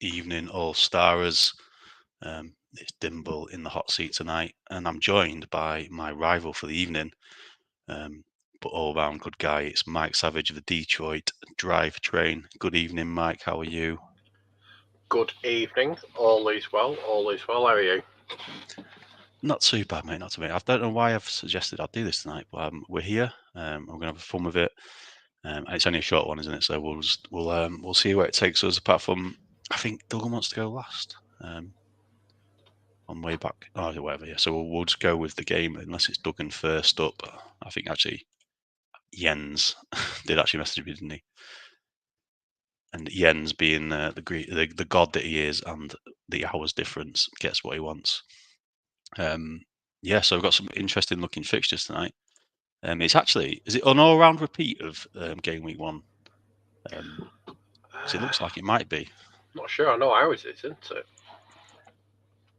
evening, all starers. It's Dimble in the hot seat tonight, and I'm joined by my rival for the evening, um, but all-round good guy. It's Mike Savage of the Detroit Drive Train. Good evening, Mike. How are you? Good evening. All is well. All is well. How are you? Not too bad, mate. Not too bad. I don't know why I've suggested I'd do this tonight, but we're here. We're gonna have fun with it. And it's only a short one, isn't it? So we'll see where it takes us. Apart from, I think Duggan wants to go last. On way back. Oh, whatever. Yeah. So we'll just go with the game unless it's Duggan first up. I think actually Jens did actually message me, didn't he? And Jens being the god that he is and the hours difference gets what he wants. Yeah. So we've got some interesting looking fixtures tonight. It's actually is it an all round repeat of game week one? Because it looks like it might be. Not sure. I know ours is, isn't it?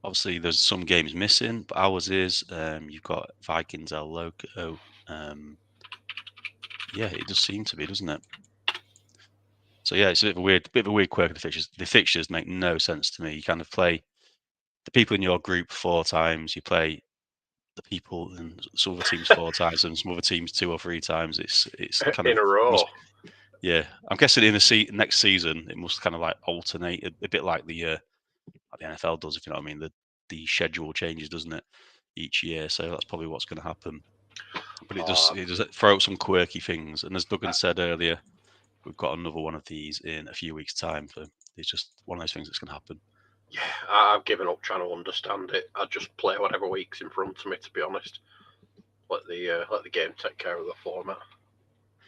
Obviously, there's some games missing, but ours is. You've got Vikings El Loco. Yeah, it does seem to be, doesn't it? So yeah, it's a bit of a weird quirk of the fixtures. The fixtures make no sense to me. You kind of play the people in your group 4 times. You play the people in some other teams 4 times, and some other teams 2 or 3 times. It's kind In of a row. must. Yeah, I'm guessing in the next season it must kind of like alternate a bit like the NFL does, if you know what I mean. The schedule changes, doesn't it, each year? So that's probably what's going to happen. But Uh, it does throw out some quirky things. And as Duggan uh, said earlier, we've got another one of these in a few weeks' time. So it's just one of those things that's going to happen. yeah, I've given up trying to understand it. I just play whatever week's in front of me. To be honest, let the game take care of the format.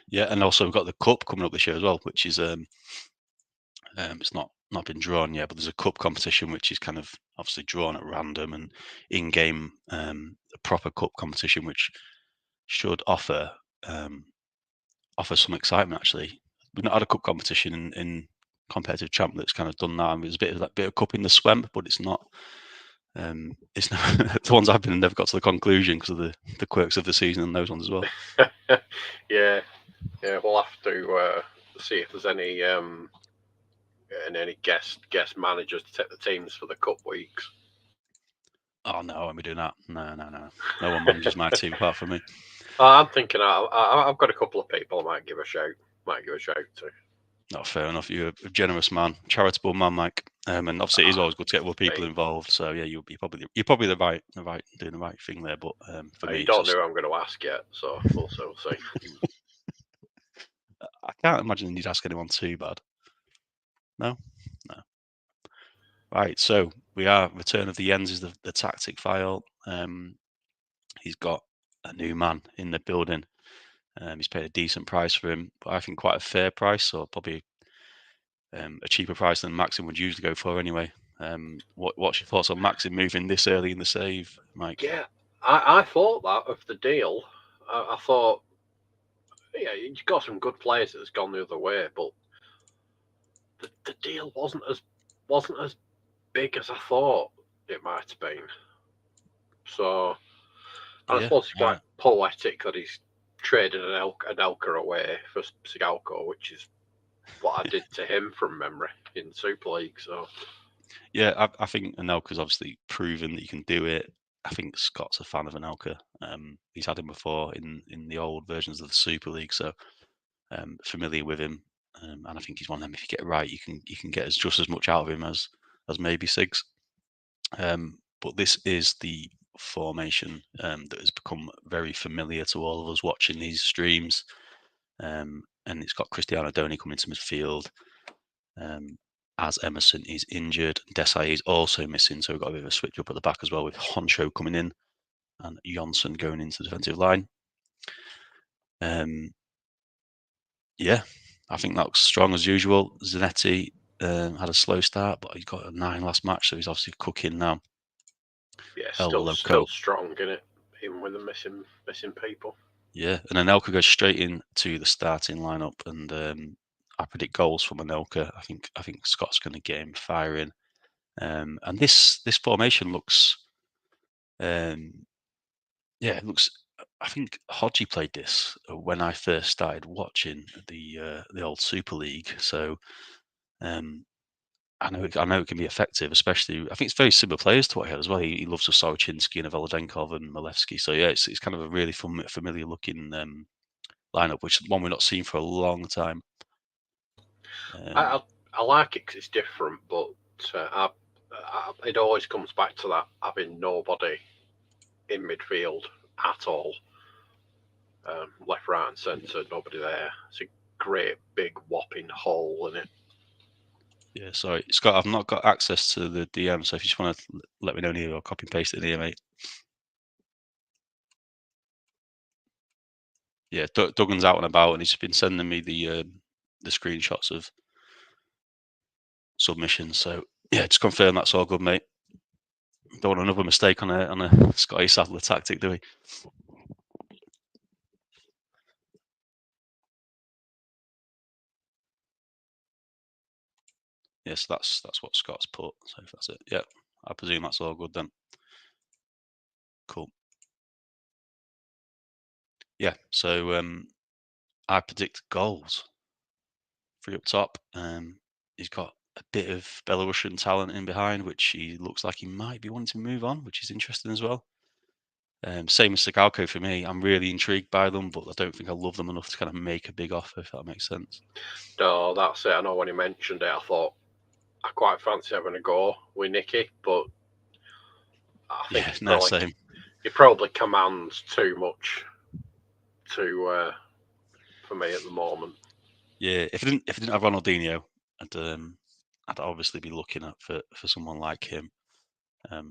Yeah, and also we've got the cup coming up this year as well, which is it's not been drawn yet, but there's a cup competition which is kind of obviously drawn at random and in-game a proper cup competition which should um, offer some excitement. Actually, we've not had a cup competition in competitive champ that's kind of done that. I mean, there's a bit of that bit of cup in the swim, but it's not. It's not the ones I've been in never got to the conclusion because of the quirks of the season and those ones as well. Yeah, yeah. We'll have to see if there's any guest managers to take the teams for the cup weeks. Oh no, I won't be doing that. No. No one manages my team apart from me. I'm thinking I've got a couple of people I might give a shout. Might give a shout to. Not fair enough. You're a generous man, charitable man, Mike. And obviously, it is Ah, always good to get more people mate. involved. So yeah, you're probably the right doing the right thing there. But for me, You it's don't know just who I'm going to ask yet, so we'll see. I can't imagine you'd ask anyone too bad. No, no. Right. So we are return of the ends is the tactic file. He's got a new man in the building. He's paid a decent price for him, but I think quite a fair price, or probably a cheaper price than Maxim would usually go for anyway. What's your thoughts on Maxim moving this early in the save, Mike? Yeah, I thought that of the deal. I thought, yeah, you've got some good players that's gone the other way, but the deal wasn't as big as I thought it might have been. So, and I Yeah, suppose it's quite poetic that he's traded an Elka away for Sigalko, which is what I did to him from memory in Super League. So, yeah. I think Anelka's obviously proven that you can do it. I think Scott's a fan of Anelka. He's had him before in the old versions of the Super League, so familiar with him. And I think he's one of them. If you get it right, you can get just as much out of him as maybe Sigs. But this is the formation that has become very familiar to all of us watching these streams. And it's got Cristiano Doni coming to midfield. As Emerson is injured, Desai is also missing, so we've got a bit of a switch up at the back as well with Honcho coming in and Jonsson going into the defensive line. Yeah, I think that looks strong as usual. Zanetti had a slow start, but he's got a 9 last match, so he's obviously cooking now. yeah, El still Loco. strong in it, even with the missing people. Yeah, and Anelka goes straight into the starting lineup, and I predict goals from Anelka. I think Scott's going to get him firing. And this formation looks, um, yeah, it looks. I think Hodgie played this when I first started watching the old Super League. So um, I know it can be effective, especially I think it's very similar players to what he had as well. He loves a Sorochinsky and a Volodenkov and Malevsky. So yeah, it's kind of a really familiar looking lineup, which is one we've not seen for a long time. I like it because it's different, but it always comes back to that having nobody in midfield at all. Left, right, and centre, nobody there. It's a great big whopping hole in it. Yeah, sorry, Scott, I've not got access to the DM, so if you just want to let me know here or copy and paste it in here, mate. Yeah, Duggan's out and about, and he's been sending me the screenshots of submissions. So yeah, just confirm that's all good, mate. Don't want another mistake on a Scotty Sadler tactic, do we? Yes, that's what Scott's put. So if that's it, yeah, I presume that's all good then. Cool. Yeah, so I predict goals. 3 up top. He's got a bit of Belarusian talent in behind, which he looks like he might be wanting to move on, which is interesting as well. Same as Sigalko for me. I'm really intrigued by them, but I don't think I love them enough to kind of make a big offer, if that makes sense. No, that's it. I know when he mentioned it, I thought I quite fancy having a go with Nicky, but I think he probably commands too much for me at the moment. Yeah, if it didn't have Ronaldinho, I'd obviously be looking at for someone like him. But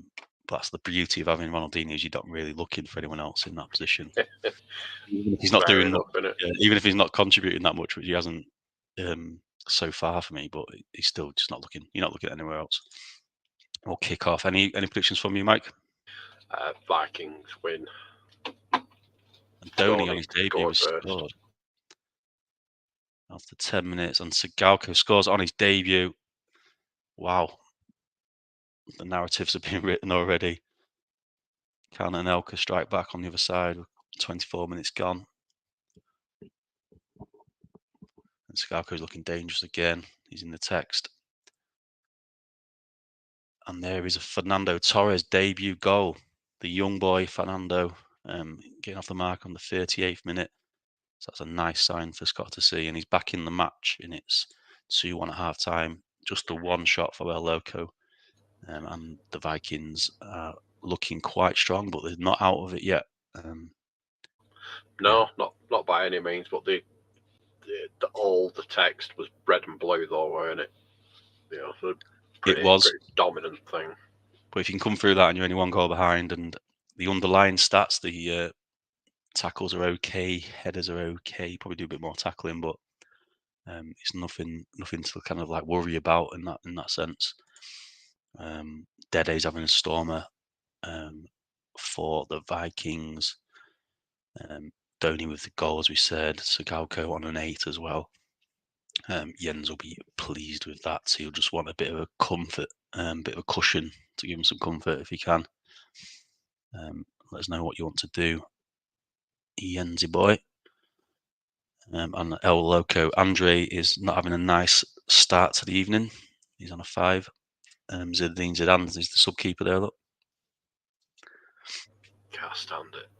that's the beauty of having Ronaldinho is you don't really looking for anyone else in that position. Even if he's not Fair doing much, enough, innit? even if he's not contributing that much, which he hasn't so far for me, but he's still just not looking. You're not looking anywhere else. Or kick off. Any predictions from you, Mike? Vikings win. And Donny on his debut scored has first. scored after 10 minutes, and Sigalko scores on his debut. Wow, the narratives have been written already. Can Anelka strike back on the other side? 24 minutes gone. And Sigalko's looking dangerous again. He's in the text. And there is a Fernando Torres debut goal. The young boy, Fernando, getting off the mark on the 38th minute. So that's a nice sign for Scott to see. And he's back in the match in its 2-1 at half time. Just the one shot for El Loco. And the Vikings are looking quite strong, but they're not out of it yet. No, not by any means, but all the text was red and blue though, weren't it? You know, so It was. pretty dominant thing. But if you can come through that and you're only one goal behind, and the underlying stats, the tackles are okay, headers are okay. Probably do a bit more tackling, but it's nothing to kind of like worry about in that sense. Dede's having a stormer for the Vikings. Donny with the goal, as we said. Sigalko on an 8 as well. Jens will be pleased with that. So he'll just want a bit of a comfort, bit of a cushion to give him some comfort if he can. Let us know what you want to do, Yenzy boy. And El Loco, Andre is not having a nice start to the evening. He's on a 5. Zinedine Zidane is the sub-keeper there, look. Can't stand it.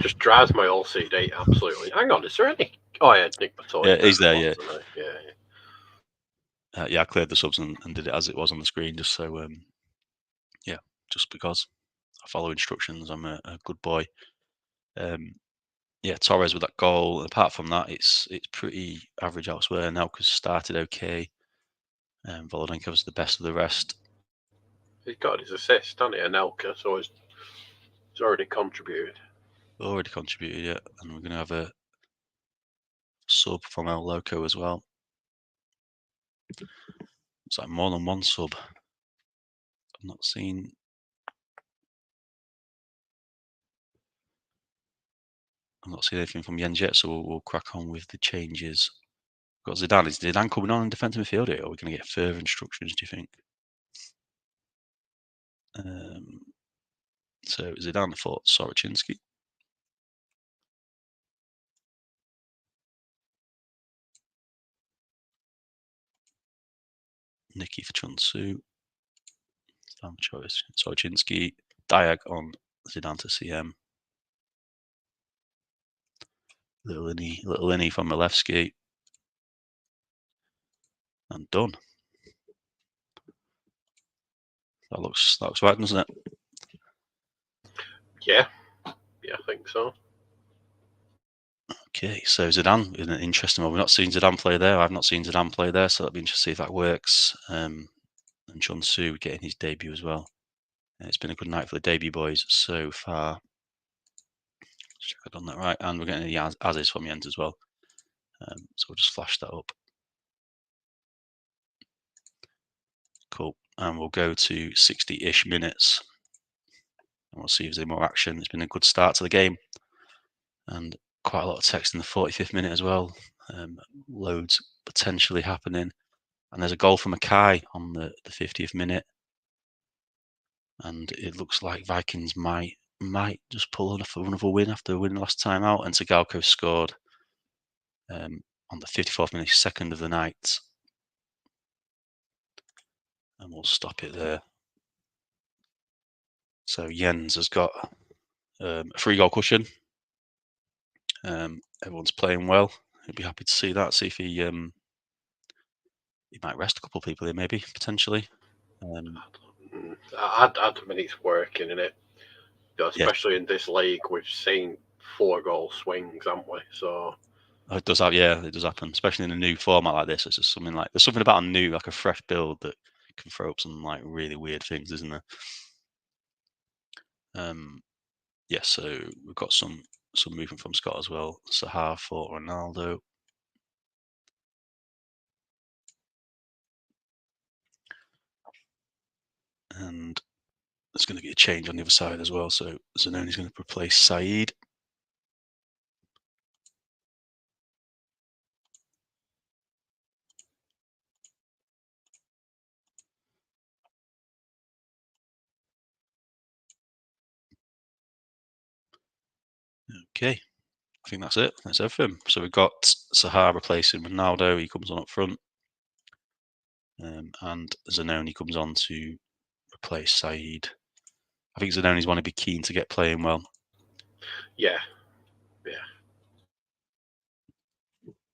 Just drives my OCD absolutely. Hang on, is there any? Oh yeah, Nick Baton. Yeah, he's there, yeah. Yeah. I cleared the subs and did it as it was on the screen, just so, just because I follow instructions. I'm a good boy. Torres with that goal. Apart from that, it's pretty average elsewhere now because started okay. Volodenkov's the best of the rest. He's got his assist, hasn't he, Anelka, so he's already contributed. Already contributed, yeah. And we're going to have a sub from El Loco as well. It's like more than one sub. I've not seen. I'm not seeing anything from Jens yet, so we'll crack on with the changes. We've got Zidane. Is Zidane coming on in defensive midfield here, or are we going to get further instructions, do you think? So Zidane for Sorochinsky. Nikki for Chunsu. Stam choice. Sojinski. Diag on Zidane to CM. Little Innie from Milevski. And done. That looks right, doesn't it? Yeah, I think so. Okay, so Zidane is an interesting one. We've not seen Zidane play there. I've not seen Zidane play there, so that'll be interesting to see if that works. And Chunsu getting his debut as well. It's been a good night for the debut boys so far. Let's check I've done that right. And we're getting the as-is from Jens as well. So we'll just flash that up. Cool. And we'll go to 60-ish minutes. And we'll see if there's any more action. It's been a good start to the game. And quite a lot of text in the 45th minute as well. Loads potentially happening. And there's a goal from Mackay on the 50th minute. And it looks like Vikings might just pull off another win after winning last time out. And Sigalko scored on the 54th minute, second of the night. And we'll stop it there. So Jens has got a 3-goal cushion. Everyone's playing well. He'll be happy to see that. See if he might rest a couple of people here, maybe potentially. I mean, it's working, isn't it? Especially in this league, we've seen 4-goal swings, haven't we? So it does have, it does happen, especially in a new format like this. It's just something like there's something about a new, like a fresh build that can throw up some like really weird things, isn't there? Yeah, so we've got some movement from Scott as well. Sahar for Ronaldo. And there's going to be a change on the other side as well. So Zanoni's going to replace Saeed. Okay, I think that's it. That's everything. So we've got Sahar replacing Ronaldo. He comes on up front. And Zanoni comes on to replace Saeed. I think Zanoni's want to be keen to get playing well. Yeah.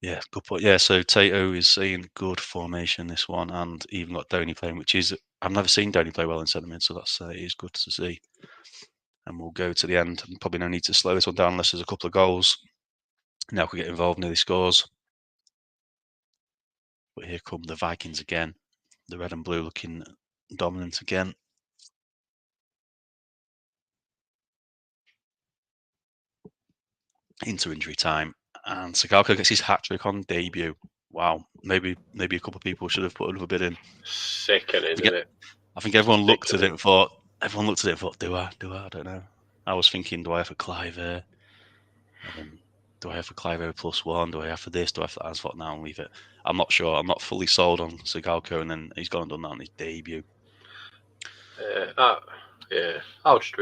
Yeah, good point. Yeah, so Tato is seeing good formation this one, and even got Donny playing, which is I've never seen Donny play well in centre mid, so that's it is good to see. And we'll go to the end, and probably no need to slow this one down unless there's a couple of goals. Now could get involved, nearly scores. But here come the Vikings again. The red and blue looking dominant again. Into injury time, and Sigalko gets his hat-trick on debut. Wow, maybe a couple of people should have put another bid in. Sickening, isn't it? I think everyone looked at it and thought, do I? I don't know. I was thinking, do I have a Clive? Do I have a Clive +1? Do I have for this? Do I have for that? I thought, now leave it. I'm not sure. I'm not fully sold on Sigalko, and then he's gone and done that on his debut. Yeah, I was just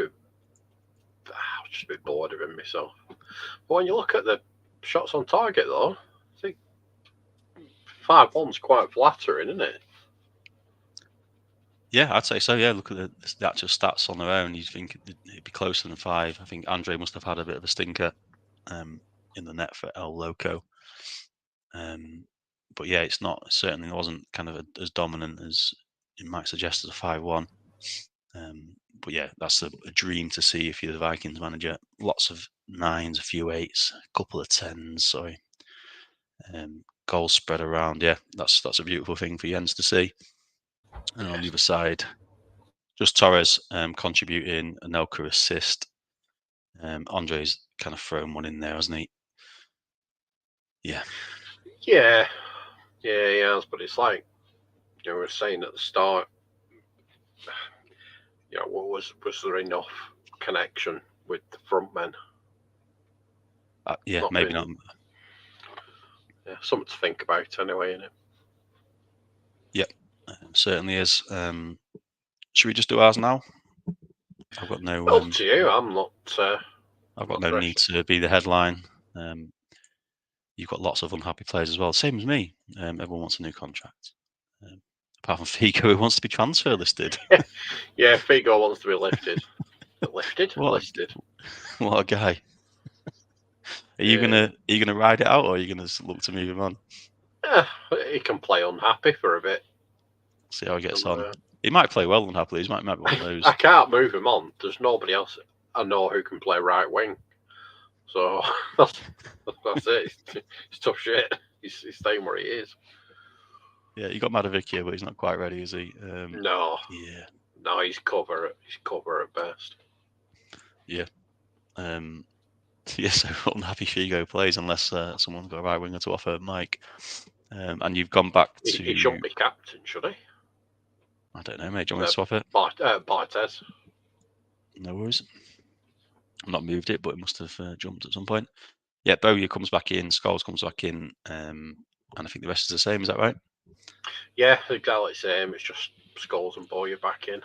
a bit bored of him myself. But when you look at the shots on target, though, I think 5-1's quite flattering, isn't it? Yeah, I'd say so. Yeah, look at the actual stats on their own. You think it'd be closer than 5. I think Andre must have had a bit of a stinker in the net for El Loco. But yeah, it certainly wasn't kind of as dominant as it might suggest as a 5-1. But yeah, that's a dream to see if you're the Vikings manager. Lots of 9s, a few 8s, a couple of 10s. Sorry, goals spread around. Yeah, that's a beautiful thing for Jens to see. And on the other side, just Torres contributing, Anelka assist. Andre's kind of thrown one in there, hasn't he? Yeah. Yeah, he has. But it's like we were saying at the start. Was there enough connection with the front men? Yeah, maybe not. Yeah, something to think about anyway, isn't it? Yep, certainly is. Should we just do ours now? I've got no. Up to you. I'm not. I've got no need to be the headline. You've got lots of unhappy players as well, same as me. Everyone wants a new contract. Apart from Figo, who wants to be transfer listed. Yeah, Figo wants to be lifted. Lifted? What Listed. what a guy. Are you gonna ride it out, or are you gonna look to move him on? He can play unhappy for a bit. See how he gets on. He might play well unhappily. He might be one of those. I can't move him on. There's nobody else I know who can play right wing. So that's it. It's tough shit. He's staying where he is. Yeah, you got Madovicchio, but he's not quite ready, is he? No. Yeah. No, he's cover. He's cover at best. Yeah. Yeah, so unhappy Figo plays unless someone's got a right winger to offer Mike. And you've gone back to. He shouldn't be captain, should he? I don't know, mate. Do you want me to swap it? Bartes. No worries. I've not moved it, but it must have jumped at some point. Yeah, Bowyer comes back in, Scholes comes back in, and I think the rest is the same. Is that right? Yeah, exactly the same. It's just Scholes and Bowyer back in.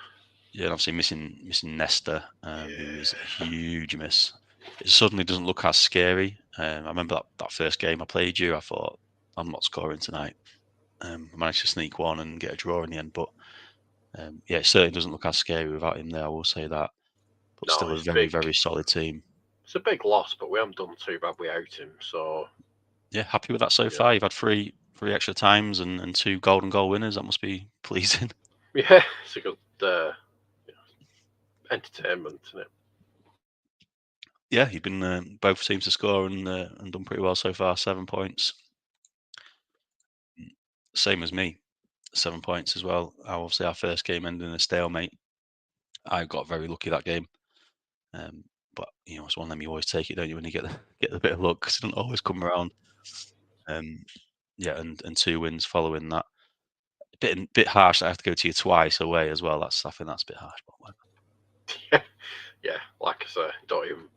Yeah, and obviously missing Nesta, who is a huge miss. It suddenly doesn't look as scary. I remember that first game I played you. I thought, I'm not scoring tonight. I managed to sneak one and get a draw in the end, but yeah, it certainly doesn't look as scary without him there. I will say that. But No, still a it's very, big. very solid team. It's a big loss, but we haven't done too bad without him. So Yeah, happy with that so far. You've had three extra times and 2 golden goal winners. That must be pleasing. yeah, it's a good entertainment, isn't it? Yeah, you've been both teams to score and done pretty well so far. 7 points. Same as me, 7 points as well. Obviously, our first game ended in a stalemate. I got very lucky that game. But it's one of them you always take it, don't you, when you get the bit of luck, because it doesn't always come around. Yeah, and 2 wins following that. Bit harsh. I have to go to you twice away as well. I think that's a bit harsh. But Yeah, like I say, don't even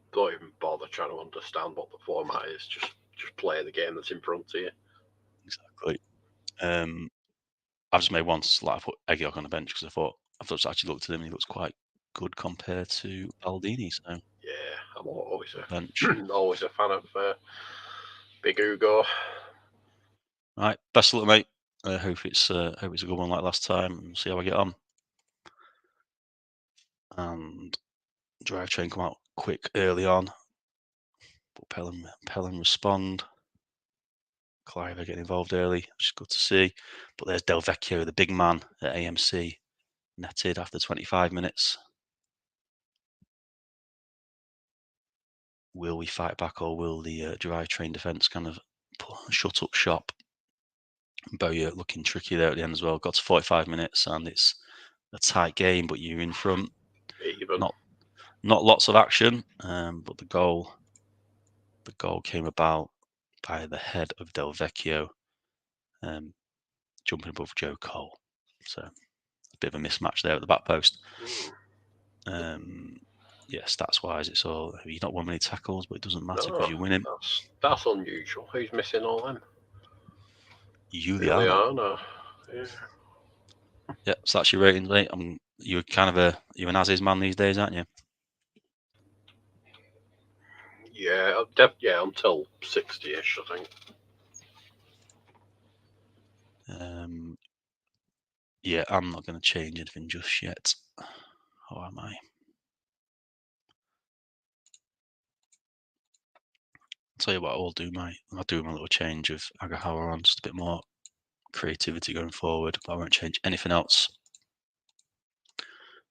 bother trying to understand what the format is. Just play the game that's in front of you. Exactly. I've just made one slide. I put Egiok on the bench because I thought I actually looked at him and he looks quite good compared to Baldini. So Yeah, I'm always bench. always a fan of Big Hugo. Right, best of luck, mate. I hope it's a good one like last time. And see how I get on. And drivetrain come out quick early on, but Pelham respond. Clive getting involved early, which is good to see. But there's Del Vecchio, the big man at AMC, netted after 25 minutes. Will we fight back, or will the drivetrain defence kind of shut up shop? Bowyer looking tricky there at the end as well. Got to 45 minutes and it's a tight game, but you're in front. Even. Not lots of action, but the goal came about by the head of Del Vecchio, jumping above Joe Cole. So a bit of a mismatch there at the back post. Yeah, stats wise, it's all you've not won many tackles, but it doesn't matter because you're winning. That's unusual. Who's missing all them? Juliano. Yeah, so that's your ratings, mate. You're kind of you're an as-is man these days, aren't you? Yeah, until 60ish, I think. Yeah, I'm not going to change anything just yet. Or am I? I'll tell you what, I'll do my little change of Agahawa on, just a bit more creativity going forward, but I won't change anything else.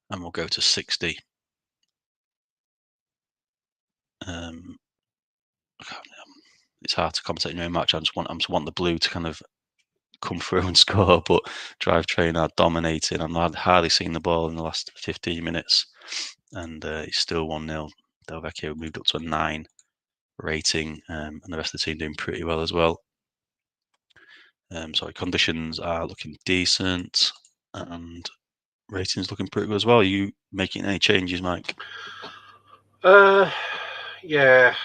And we'll go to 60. It's hard to commentate in your own match. I just want the blue to kind of come through and score, but drivetrain are dominating. I've hardly seen the ball in the last 15 minutes, and it's still 1-0. Del Vecchio moved up to a 9 rating, and the rest of the team doing pretty well as well. Sorry, conditions are looking decent, and ratings looking pretty good as well. Are you making any changes, Mike? Yeah.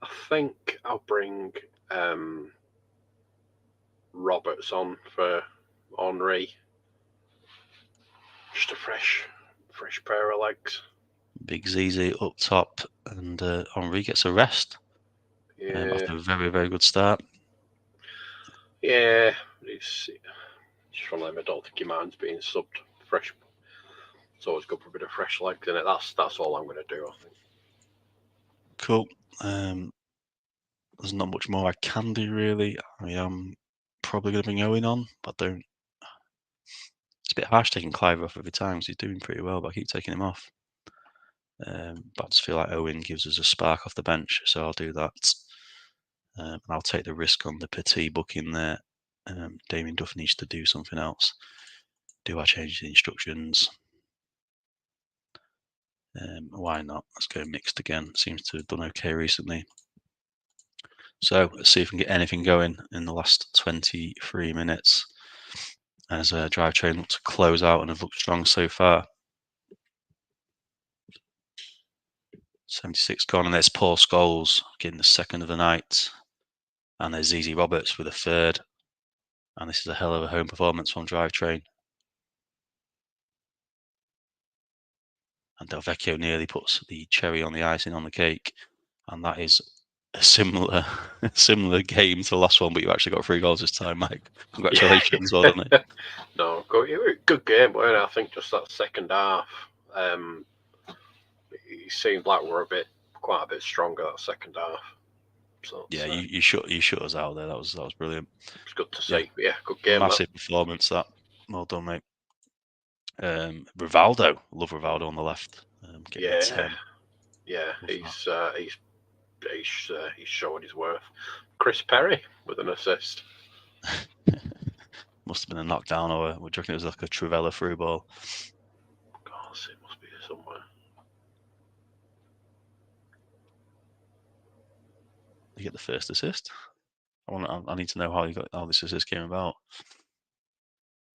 I think I'll bring Roberts on for Henri. Just a fresh pair of legs. Big ZZ up top, and Henri gets a rest. Yeah. After a very, very good start. Yeah, it's just one of them. I don't think your mind's being subbed fresh. It's always good for a bit of fresh legs in it. That's all I'm going to do, I think. Cool. There's not much more I can do really. I am probably going to bring Owen on, but don't. It's a bit harsh taking Clive off every time because he's doing pretty well, but I keep taking him off. But I just feel like Owen gives us a spark off the bench, so I'll do that. And I'll take the risk on the Petit booking there. Damien Duff needs to do something else. Do I change the instructions? Why not? Let's go mixed again. Seems to have done okay recently. So let's see if we can get anything going in the last 23 minutes as Drivetrain look to close out and have looked strong so far. 76 gone, and there's Paul Scholes getting the second of the night. And there's ZZ Roberts with a third. And this is a hell of a home performance from Drivetrain. And Del Vecchio nearly puts the cherry on the icing on the cake. And that is a similar game to the last one, but you actually got 3 goals this time, Mike. Congratulations, well done. No, good game, but I think just that second half, it seemed like we're quite a bit stronger that second half. So yeah, you shut us out there. That was brilliant. It's good to see. Yeah, good game. Massive performance. That well done, mate. Rivaldo, love Rivaldo on the left. Getting a 10. Yeah, he's showing his worth. Chris Perry with an assist. Must have been a knockdown, or would you reckon it was like a Trivella through ball? Gosh, it must be somewhere. You get the first assist. I need to know how this assist came about.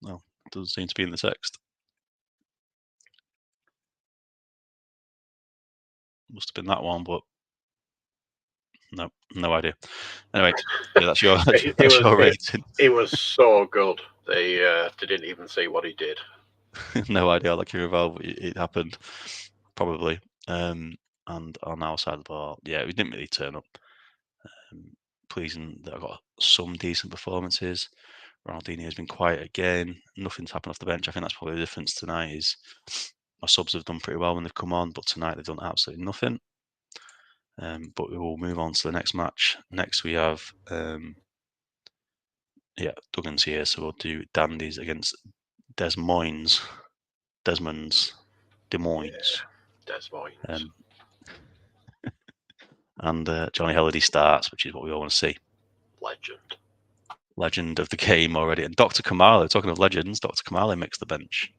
No, it doesn't seem to be in the text. Must have been that one, but no idea. Anyway, yeah, that's your your rating. It was so good. They didn't even see what he did. No idea how that came about, but it happened probably. And on our side of the ball, yeah, we didn't really turn up. Pleasing that I got some decent performances. Ronaldinho has been quiet again. Nothing's happened off the bench. I think that's probably the difference tonight. Is my subs have done pretty well when they've come on, but tonight they've done absolutely nothing. But we will move on to the next match. Next we have, Duggan's here, so we'll do Dandies against Des Moines. Yeah, Des Moines. And Johnny Halliday starts, which is what we all want to see. Legend of the game already. And Dr. Kamalo, talking of legends, Dr. Kamalo makes the bench.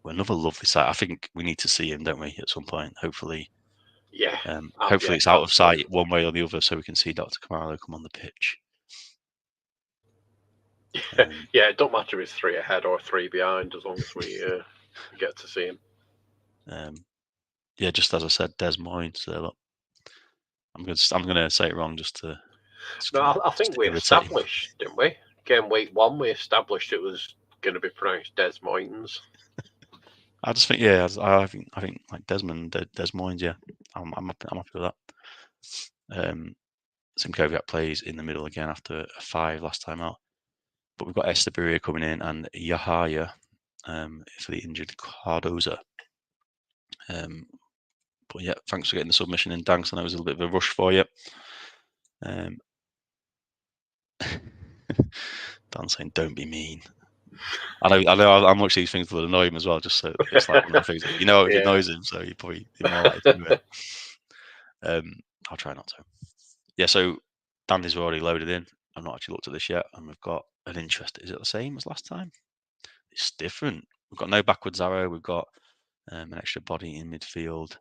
Another lovely sight. I think we need to see him, don't we, at some point? Hopefully. Yeah. Hopefully it's out of sight one way or the other, so we can see Dr. Kamalo come on the pitch. Yeah, it don't matter if it's 3 ahead or 3 behind, as long as we get to see him. Yeah, just as I said, Des Moines. Look, I'm going to say it wrong just to. No, I think we established, didn't we? Game week 1, we established it was going to be pronounced Des Moines. I just think, yeah, I think like Desmond, Des Moines, yeah, I'm happy with that. Simkovic plays in the middle again after a 5 last time out, but we've got Esteberia coming in and Yahaya for the injured Cardoza. But yeah, thanks for getting the submission in, Danks. I know it was a little bit of a rush for you. Dan saying, "Don't be mean." I know how much these things will annoy him as well. Just so it's like one of the things, it annoys him, so you probably be more likely to do it. I'll try not to. Yeah, so Dandy's already loaded in. I've not actually looked at this yet, and we've got an interest. Is it the same as last time? It's different. We've got no backwards arrow. We've got an extra body in midfield,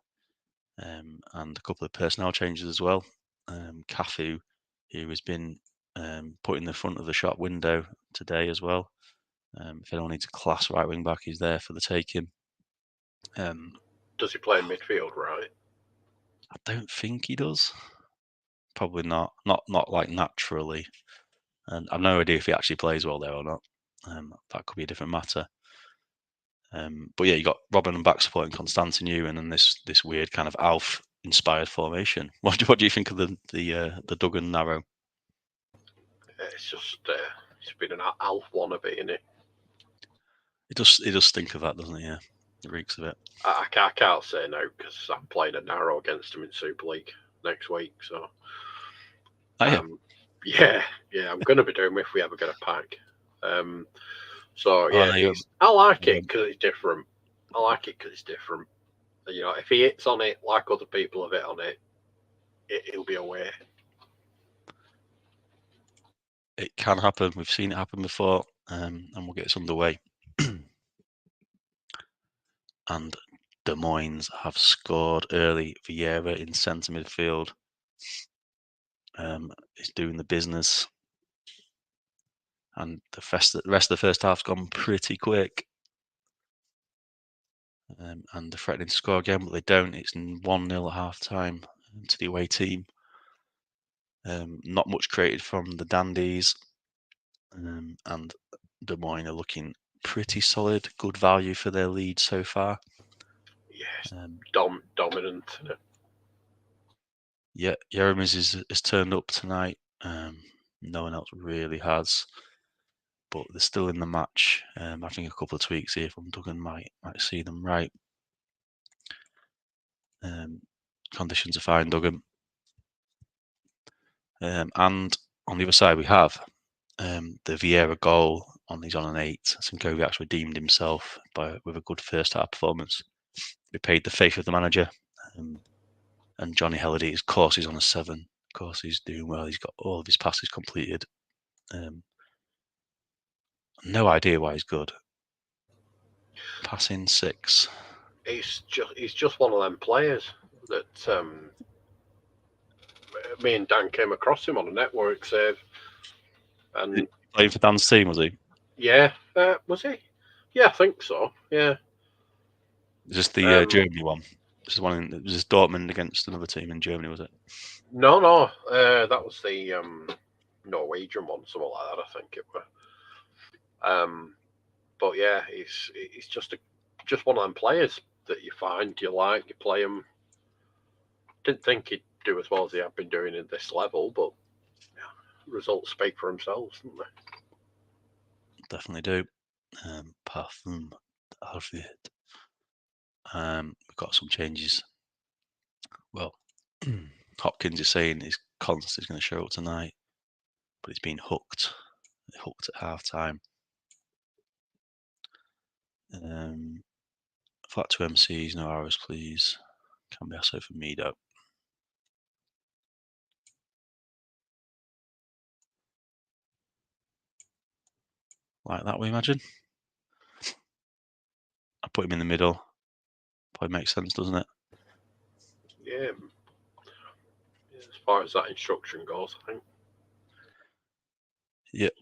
and a couple of personnel changes as well. Cafu, who has been put in the front of the shop window today as well. If anyone needs a class right wing back, he's there for the taking. Does he play in midfield, right? I don't think he does. Probably not. Not like naturally. And I've no idea if he actually plays well there or not. That could be a different matter. But yeah, you got Robin and back supporting Constantinu, and then this weird kind of Alf inspired formation. What do you think of the Duggan narrow? It's just it's been an Alf wannabe, isn't it? It does stink of that, doesn't it? Yeah, it reeks of it. I can't say no because I'm playing a narrow against him in Super League next week. So Oh, yeah. yeah, I'm going to be doing if we ever get a pack. So Oh, yeah, no, I like it because it's different. I like it because it's different. You know, if he hits on it like other people have hit on it, it'll be away. it can happen. We've seen it happen before, and we'll get us underway. And Des Moines have scored early. Vieira in centre midfield is doing the business. And the rest of the first half's gone pretty quick. And they're threatening to score again, but they don't. It's 1-0 at half time to the away team. Not much created from the Dandies. And Des Moines are looking pretty solid. Good value for their lead so far. Yes, dominant. Isn't it? Yeah, Jeremy's has turned up tonight. No one else really has, but they're still in the match. I think a couple of tweaks here from Duggan might see them right. Conditions are fine, Duggan. And on the other side, we have the Vieira goal. He's on an 8. Sinkovi actually redeemed himself with a good first half performance. Repaid the faith of the manager. And Johnny Halliday, of course, he's on a 7. Of course, he's doing well. He's got all of his passes completed. No idea why he's good. Passing 6. He's just one of them players that me and Dan came across him on a network save, and Playing for Dan's team, was he? yeah, was he? Yeah, I think so. Yeah. Is this the Germany one? This is one. It was this Dortmund against another team in Germany, was it? No, that was the Norwegian one, something like that. I think it was. But yeah, he's just one of them players that you find you like, you play him. Didn't think he'd do as well as he had been doing at this level, but yeah, results speak for themselves, don't they? Definitely do. Parfum outfit. We've got some changes. Well, Hopkins is saying his Constance is going to show up tonight, but he's been hooked. Hooked at half time. Flat 2 MCs, no hours, please. Can be also for Meadow. Like that, we imagine. I put him in the middle. Probably makes sense, doesn't it? Yeah. As far as that instruction goes, I think. Yep.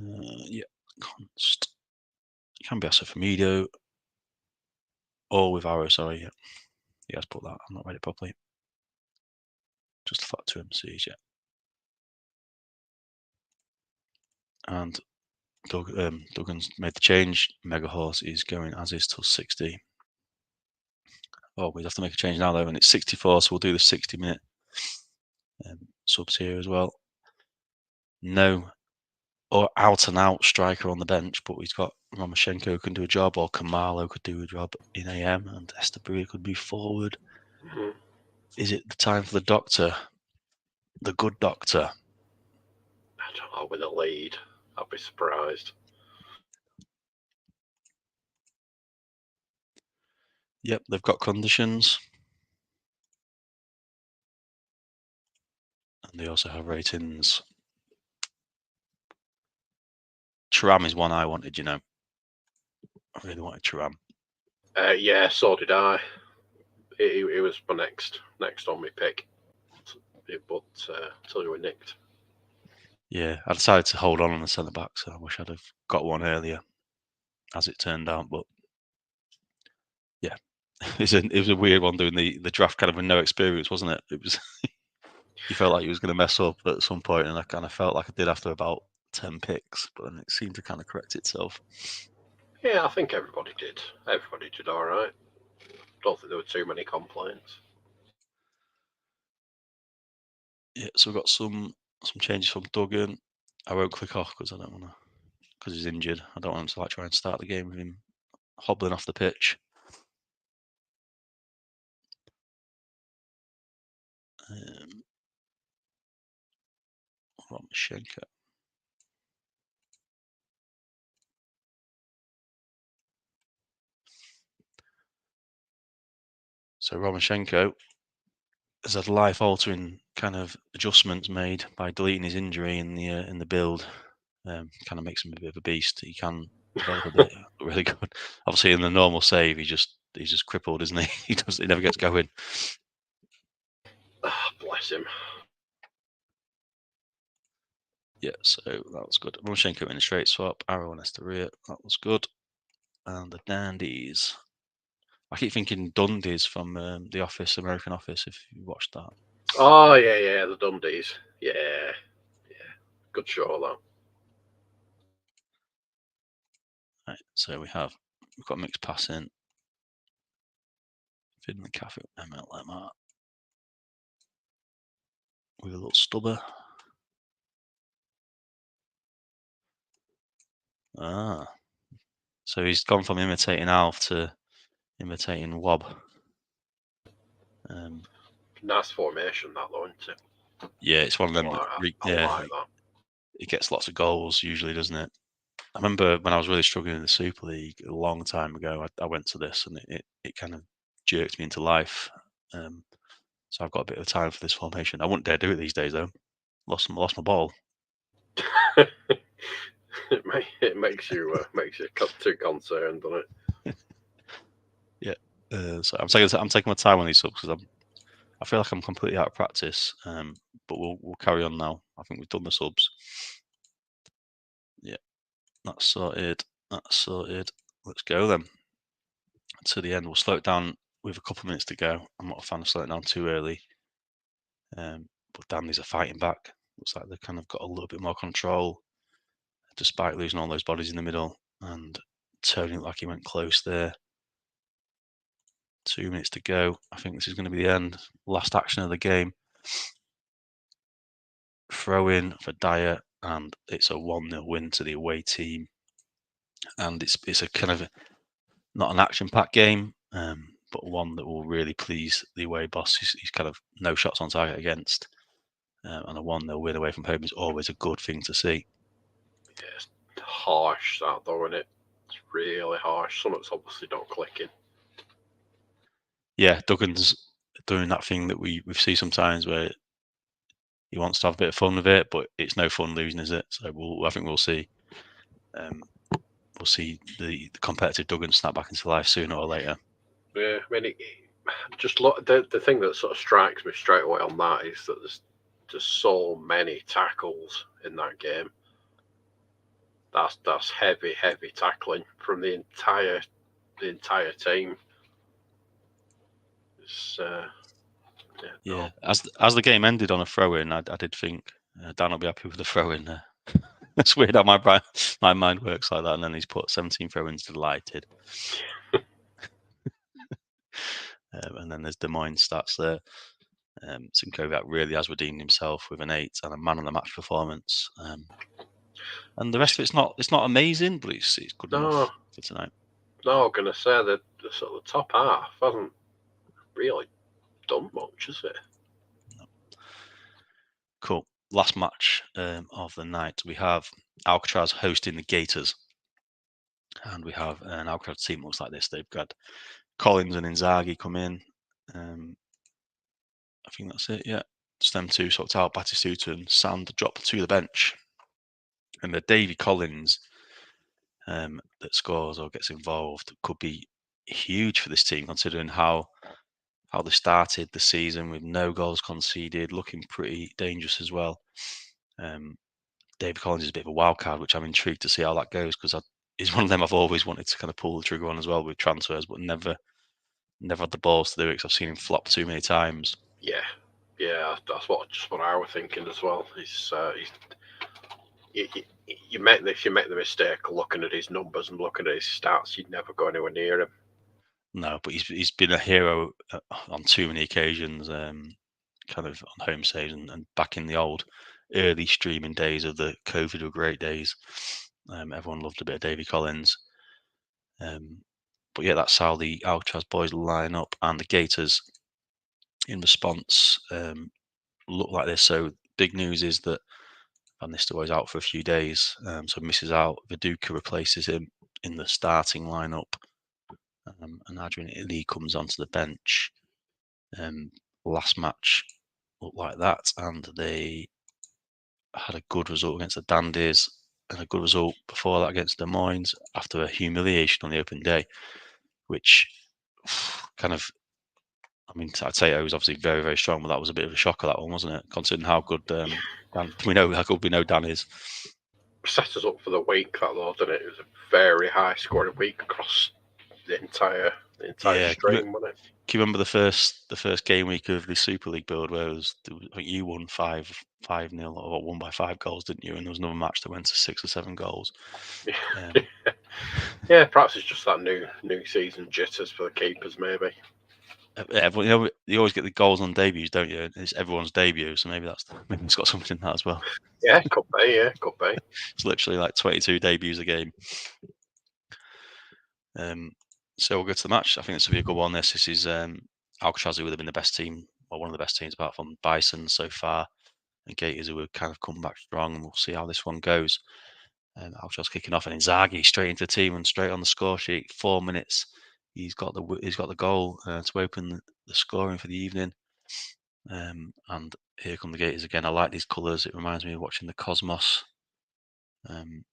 Yeah. Const. Can be also for Meadow. Or with arrow, sorry. Yeah. He has put that. I'm not read it properly. Just a flat 2 MCs, yeah. And Duggan's made the change. Mega Horse is going as is till 60. Oh, we have to make a change now though, and it's 64, so we'll do the 60-minute subs here as well. No, or out and out striker on the bench, but we've got Romoshenko can do a job, or Kamalo could do a job in AM, and Estabria could be forward. Mm-hmm. Is it the time for the doctor? The good doctor? I don't know, with a lead, I'd be surprised. Yep, they've got conditions. And they also have ratings. Churam is one I wanted, you know. I really wanted Churam. Yeah, so did I. It was my next on my pick, but until you were nicked. Yeah, I decided to hold on the centre back, so I wish I'd have got one earlier, as it turned out. But yeah, it was a weird one doing the draft kind of with no experience, wasn't it? It was you felt like you was going to mess up at some point, and I kind of felt like I did after about 10 picks, but then it seemed to kind of correct itself. Yeah, I think everybody did. Everybody did all right. Don't think there were too many complaints. Yeah, so we've got some some changes from Duggan. I won't click off because I don't want to, because he's injured. I don't want him to like try and start the game with him hobbling off the pitch. Romchenko. So Romchenko has had life-altering kind of adjustments made by deleting his injury in the build. Kind of makes him a bit of a beast. He can develop a bit really good. Obviously, in the normal save, he's just crippled, isn't he? He never gets going. Bless him. Yeah, so that was good. Romchenko in a straight swap. Arrow and Esteria. That was good. And the Dandies. I keep thinking Dundies from The Office, American Office, if you watched that. Oh, yeah, the Dundies. Yeah. Good show, though. Right, so we've got mixed passing. Finley Cafe, MLMR. With a little stubber. So he's gone from imitating Alf to imitating Wob. Nice formation, that, though, isn't it? Yeah, it's one of them. I like that. It gets lots of goals usually, doesn't it? I remember when I was really struggling in the Super League a long time ago, I went to this and it kind of jerked me into life. So I've got a bit of time for this formation. I wouldn't dare do it these days though. Lost my ball. It makes you too concerned, doesn't it? Yeah. So I'm taking my time on these subs because I feel like I'm completely out of practice. But we'll carry on now. I think we've done the subs. Yeah, that's sorted. Let's go then. To the end, we'll slow it down with a couple of minutes to go. I'm not a fan of slowing it down too early. But Dandies are fighting back. Looks like they've kind of got a little bit more control, despite losing all those bodies in the middle. And Tony looked like he went close there. 2 minutes to go. I think this is going to be the end. Last action of the game. Throw in for Dyer, and it's a 1-0 win to the away team. And it's a kind of not an action-packed game, but one that will really please the away boss. He's kind of no shots on target against, and a 1-0 win away from home is always a good thing to see. Yeah, it's harsh, that, though, isn't it? It's really harsh. Something's obviously not clicking. Yeah, Duggan's doing that thing that we see sometimes where he wants to have a bit of fun with it, but it's no fun losing, is it? So I think we'll see. We'll see the competitive Duggan snap back into life sooner or later. Yeah, I mean, just look. The thing that sort of strikes me straight away on that is that there's just so many tackles in that game. That's heavy tackling from the entire team. It's, yeah. As the game ended on a throw in, I did think Dan will be happy with the throw in. It's weird how my mind works like that. And then he's put 17 throw ins delighted. And then there's Des Moines stats there. Simkovic really has redeemed himself with an 8 and a man of the match performance. And the rest of it's not amazing, but it's good enough for tonight. No, I'm gonna say that the sort of top half hasn't really done much, has it? No. Cool. Last match of the night, we have Alcatraz hosting the Gators, and we have an Alcatraz team that looks like this. They've got Collins and Inzaghi come in. I think that's it. Yeah, just them two swapped out. Batistuta and Sand drop to the bench, and the Davy Collins that scores or gets involved could be huge for this team, considering how they started the season with no goals conceded, looking pretty dangerous as well. David Collins is a bit of a wild card, which I'm intrigued to see how that goes because he's one of them I've always wanted to kind of pull the trigger on as well with transfers, but never had the balls to do it because I've seen him flop too many times. Yeah, that's what I was thinking as well. You make the mistake of looking at his numbers and looking at his stats, you'd never go anywhere near him. No, but he's been a hero on too many occasions, kind of on home saves and back in the old early streaming days of the COVID were great days. Everyone loved a bit of Davy Collins. But yeah, that's how the Alcatraz boys line up, and the Gators in response look like this. So big news is that Van Nistelrooy's out for a few days, so misses out. Viduka replaces him in the starting lineup, and Adrian Lee comes onto the bench. Last match looked like that, and they had a good result against the Dandies and a good result before that against Des Moines after a humiliation on the open day, which kind of, I mean, I'd say it was obviously very, very strong, but that was a bit of a shocker, that one, wasn't it? Considering how good Dan, we know how good we know Dan is. Set us up for the week, that though, didn't it? It was a very high scoring week across the entire stream, wasn't it? Can you remember the first game week of the Super League build where I think you won 5-0 or won by 5 goals, didn't you? And there was another match that went to 6 or 7 goals. Yeah, perhaps it's just that new season jitters for the keepers, maybe. Everyone, you always get the goals on debuts, don't you? It's everyone's debut, so maybe it's got something in that as well. Yeah, could be. Yeah, could be. It's literally like 22 debuts a game. So we'll go to the match. I think this will be a good one. This is Alcatraz, who would have been the best team, or one of the best teams, apart from Bison so far, and Gators, who have kind of come back strong. And we'll see how this one goes. Alcatraz kicking off, and Inzaghi straight into the team and straight on the score sheet. 4 minutes. He's got the goal to open the scoring for the evening. And here come the Gators again. I like these colours. It reminds me of watching the Cosmos. Coming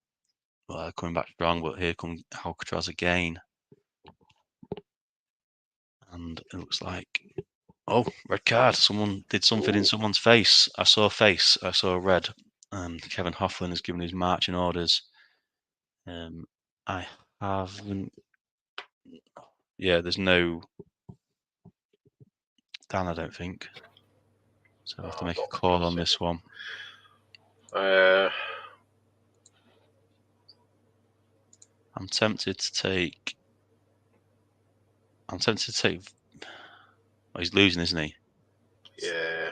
back strong, but here come Alcatraz again. And it looks like, red card. Someone did something in someone's face. I saw a face. I saw red. Kevin Hofflin has given his marching orders. I haven't. Yeah, there's no Dan, I don't think. So I have to make a call on this one. I'm tempted to take. He's losing, isn't he? Yeah.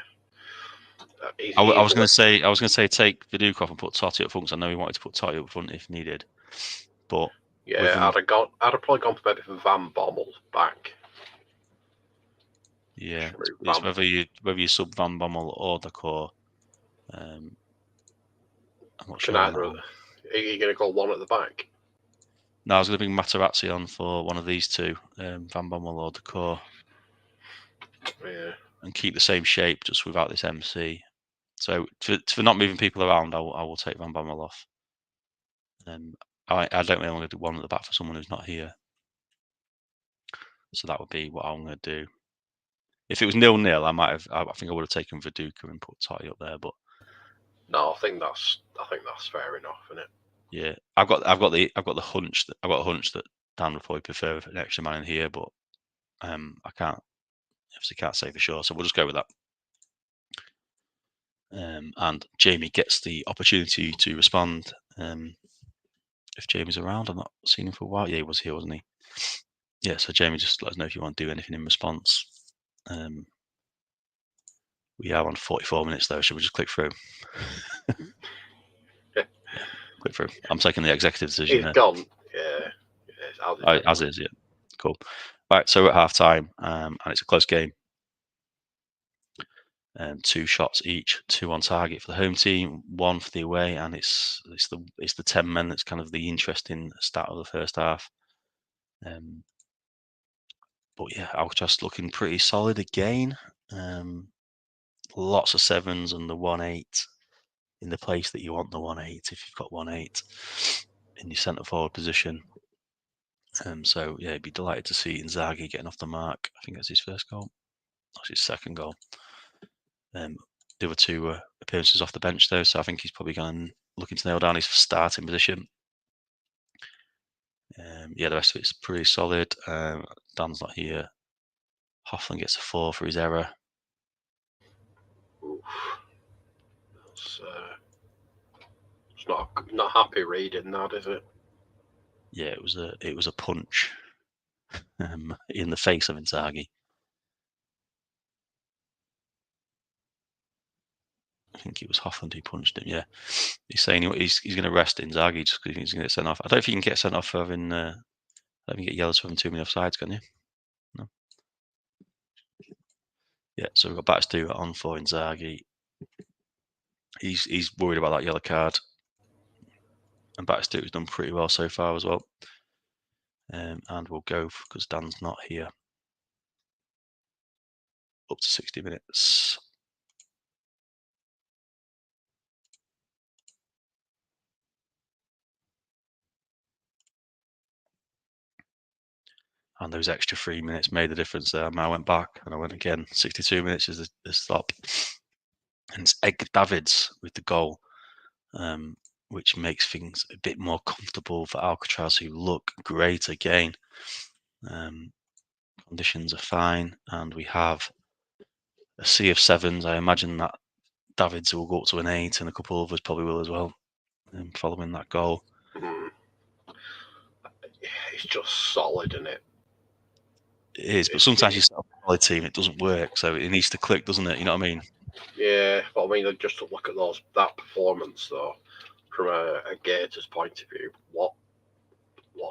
I was going to say take Viduka off and put Totti up front, because I know he wanted to put Totti up front if needed. But yeah, I'd have probably gone for maybe Van Bommel back. Yeah, it's whether you sub Van Bommel or Decor. I'm not sure. Are you going to go one at the back? No, I was going to bring Materazzi on for one of these two, Van Bommel or Decor. Yeah. And keep the same shape, just without this MC. So for not moving people around, I will take Van Bommel off. I don't really want to do one at the back for someone who's not here. So that would be what I'm going to do. If it was 0-0, I think I would have taken Viduka and put Totti up there. But no, I think that's fair enough, isn't it? Yeah, I've got the hunch that Dan would probably prefer an extra man in here, but I can't say for sure. So we'll just go with that. And Jamie gets the opportunity to respond. If Jamie's around, I've not seen him for a while. Yeah, he was here, wasn't he? Yeah, so Jamie, just let us know if you want to do anything in response. We are on 44 minutes though. Should we just click through? Yeah, click through. I'm taking the executive decision. He's gone. Yeah, as is. Yeah, cool. Right, so we're at half time, and it's a close game. 2 shots each, 2 on target for the home team, 1 for the away, and it's the 10 men that's kind of the interesting stat of the first half. But yeah, Alcatraz looking pretty solid again. Lots of 7s and the 1-8 in the place that you want the 1-8 if you've got 1-8 in your centre forward position. So yeah, I'd be delighted to see Inzaghi getting off the mark. I think that's his first goal. That's his second goal. The other 2 appearances off the bench though, so I think he's probably looking to nail down his starting position. The rest of it's pretty solid. Dan's not here. Hoffman gets a 4 for his error. Oof. It's not happy reading that, is it? Yeah, it was a punch in the face of Inzaghi. think it was Hoffland who punched him. Yeah, he's saying he's going to rest Inzaghi just because he's going to get sent off. I don't think you can get sent off for having. I don't think you get yellows for having too many offsides, can you? No. Yeah, so we've got Batistuta on for Inzaghi. He's worried about that yellow card, and Batistuta's done pretty well so far as well. And we'll go because Dan's not here. Up to 60 minutes. And those extra 3 minutes made the difference there. I went back and I went again. 62 minutes is the stop. And it's Edgar Davids with the goal, which makes things a bit more comfortable for Alcatraz, who look great again. Conditions are fine, and we have a sea of sevens. I imagine that Davids will go up to an 8, and a couple of us probably will as well, following that goal. It's just solid, isn't it? It is, but sometimes you set up a solid team, it doesn't work, so it needs to click, doesn't it? You know what I mean? Yeah, but I mean, just to look at that performance, though, from a Gators point of view, what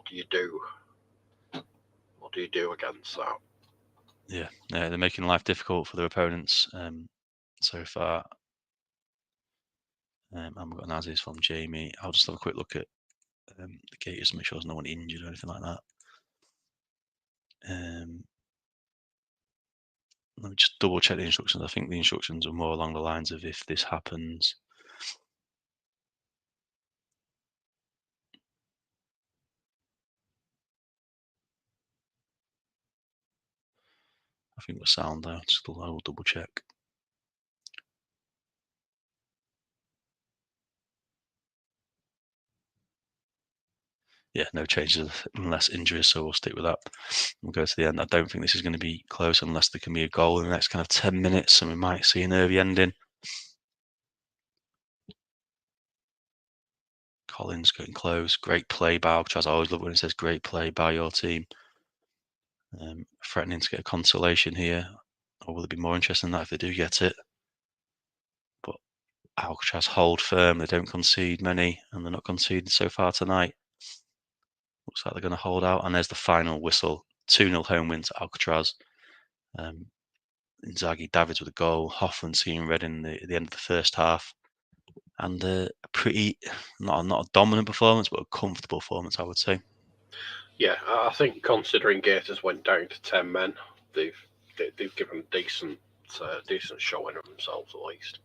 do you do? What do you do against that? Yeah, they're making life difficult for their opponents so far. And we've got an as-is from Jamie. I'll just have a quick look at the Gators to make sure there's no one injured or anything like that. Let me just double check the instructions. I think the instructions are more along the lines of if this happens. I think we're sound there. I will double check. Yeah, no changes unless injuries, so we'll stick with that. We'll go to the end. I don't think this is going to be close unless there can be a goal in the next kind of 10 minutes, and we might see an early ending. Collins getting close. Great play by Alcatraz. I always love when it says great play by your team. Threatening to get a consolation here. Or will it be more interesting than that if they do get it? But Alcatraz hold firm. They don't concede many, and they're not conceding so far tonight. Looks like they're going to hold out. And there's the final whistle. 2-0 home win to Alcatraz. Inzaghi Davids with a goal. Hoffman seeing red in the end of the first half. And a pretty, not a dominant performance, but a comfortable performance, I would say. Yeah, I think considering Gators went down to 10 men, they've given decent showing of themselves at least.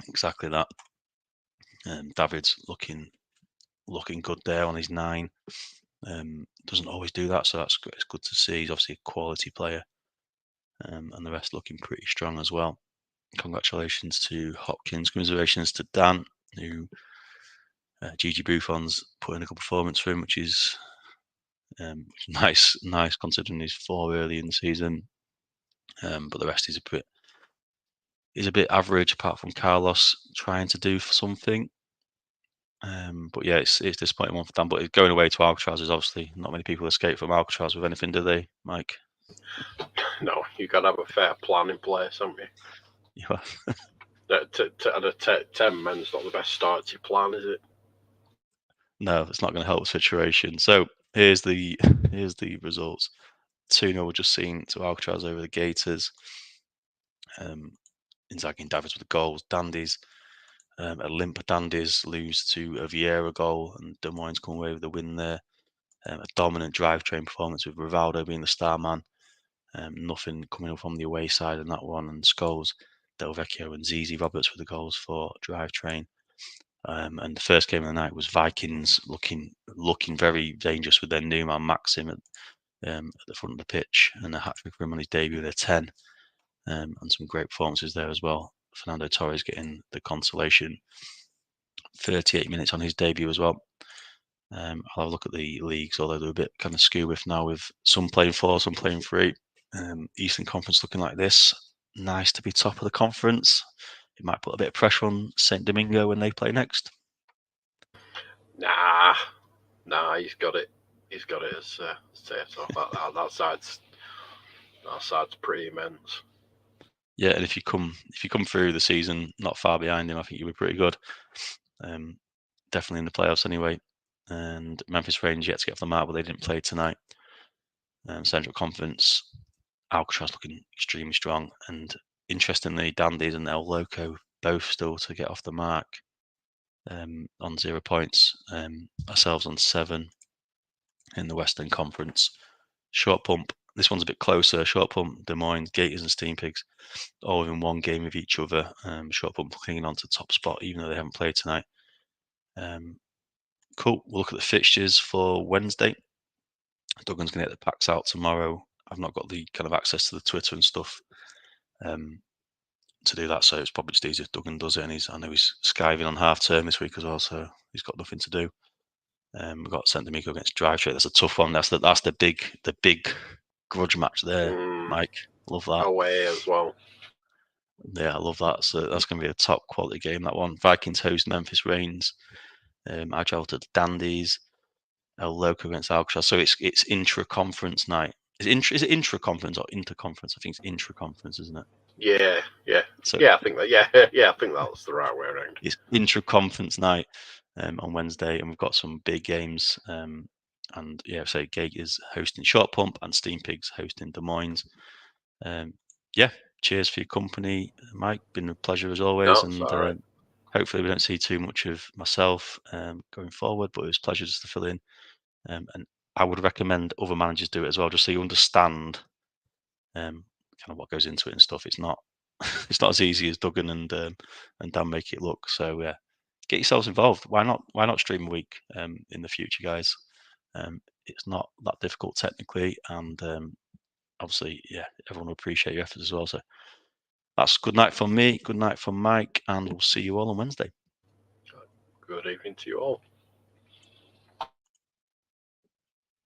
Exactly that. David's looking good there on his 9. Doesn't always do that, so it's good to see. He's obviously a quality player, and the rest looking pretty strong as well. Congratulations to Hopkins. Commiserations to Dan, who GG Buffon's put in a good performance for him, which is nice considering he's 4 early in the season. But the rest is a bit average, apart from Carlos trying to do something. But yeah, it's disappointing one for Dan. But going away to Alcatraz is obviously not many people escape from Alcatraz with anything, do they, Mike? No, you got to have a fair plan in place, haven't you? Yeah. 10 men's not the best start to your plan, is it? No, it's not going to help the situation. So here's the results. 2-0 were just seen to Alcatraz over the Gators. Inzaghi and Davids with the goals. Dandies, a limp Dandies lose to a Vieira goal, and Des Moines come away with the win there. A dominant drivetrain performance with Rivaldo being the star man. Nothing coming up from the away side in that one, and Scholes, Del Vecchio, and Zizi Roberts with the goals for drivetrain. And the first game of the night was Vikings looking very dangerous with their new man Maxim at the front of the pitch, and a hat-trick for him on his debut with a 10, and some great performances there as well. Fernando Torres getting the consolation, 38 minutes on his debut as well. I'll have a look at the leagues, although they're a bit kind of skew with now, with some playing 4, some playing 3. Eastern Conference looking like this. Nice to be top of the conference. It might put a bit of pressure on St. Domingo when they play next. Nah, he's got it. He's got it as say so. That side's pretty immense. Yeah, and if you come through the season not far behind him, I think you'll be pretty good. Definitely in the playoffs anyway. And Memphis Rangers yet to get off the mark, but they didn't play tonight. Central Conference, Alcatraz looking extremely strong, and interestingly, Dandies and El Loco both still to get off the mark on 0 points. Ourselves on 7 in the Western Conference. Short Pump, this one's a bit closer. Short Pump, Des Moines, Gators, and Steam Pigs, all in one game of each other. Short Pump clinging on to top spot, even though they haven't played tonight. Cool. We'll look at the fixtures for Wednesday. Duggan's going to get the packs out tomorrow. I've not got the kind of access to the Twitter and stuff to do that, so it's probably just easier if Duggan does it. And I know he's skiving on half term this week as well, so he's got nothing to do. We've got St. Domingo against Drive-Thru. That's a tough one. That's the big grudge match there, Mike. Love that. Away as well. Yeah, I love that. So that's going to be a top quality game, that one. Vikings host Memphis Reigns. I travel to the Dandies. El Loco against Alcatraz. So it's intra-conference night. Is it intra-conference or inter-conference? I think it's intra-conference, isn't it? Yeah. So, I think that. Yeah, I think that's the right way around. It's intra-conference night on Wednesday, and we've got some big games. And yeah, so Gate is hosting Short Pump and Steam Pigs hosting Des Moines. Yeah, cheers for your company, Mike. Been a pleasure as always, and right. hopefully we don't see too much of myself going forward. But it was a pleasure just to fill in, and I would recommend other managers do it as well, just so you understand kind of what goes into it and stuff. It's not it's not as easy as Duggan and Dan make it look. So yeah, get yourselves involved. Why not stream a week in the future, guys? It's not that difficult technically, and obviously, yeah, everyone will appreciate your efforts as well. So that's good night from me, good night from Mike, and we'll see you all on Wednesday. Good evening to you all.